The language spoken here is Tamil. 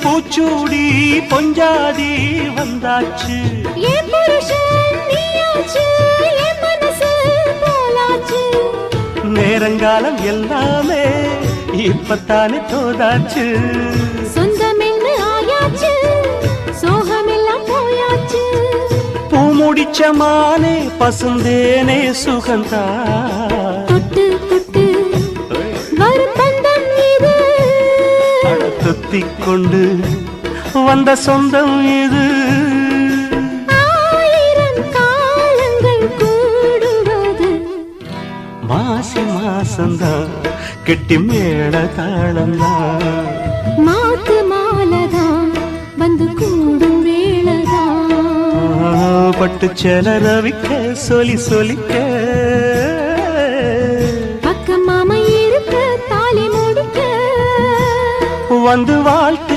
பூச்சூடி பொஞ்சாதி வந்தாச்சு என் புருஷன் நீயாச்சு என் மனசு போலாச்சு நேரங்காலம் எல்லாமே இப்பத்தானே தோதாச்சு சொந்தமென்னு ஆயாச்சு சோகமெல்லாம் போயாச்சு பூமுடிச்ச மானே பசுந்தேனே சுகந்தா தொட்டு தொட்டு வரும் பந்தம் இது துத்திக் கொண்டு வந்த சொந்தம் இது ஆயிரம் காலங்கள் கூடுவது மாசி மாசந்தான் கெட்டி மேள தாளந்தான் மாத்து மாலதான் வந்து கூடும் வேளதான் பட்டு செல ரவிக்க சொலி சொலிக்க பக்கம் மாமா இருக்க தாலி முடிக்க வந்து வாழ்த்து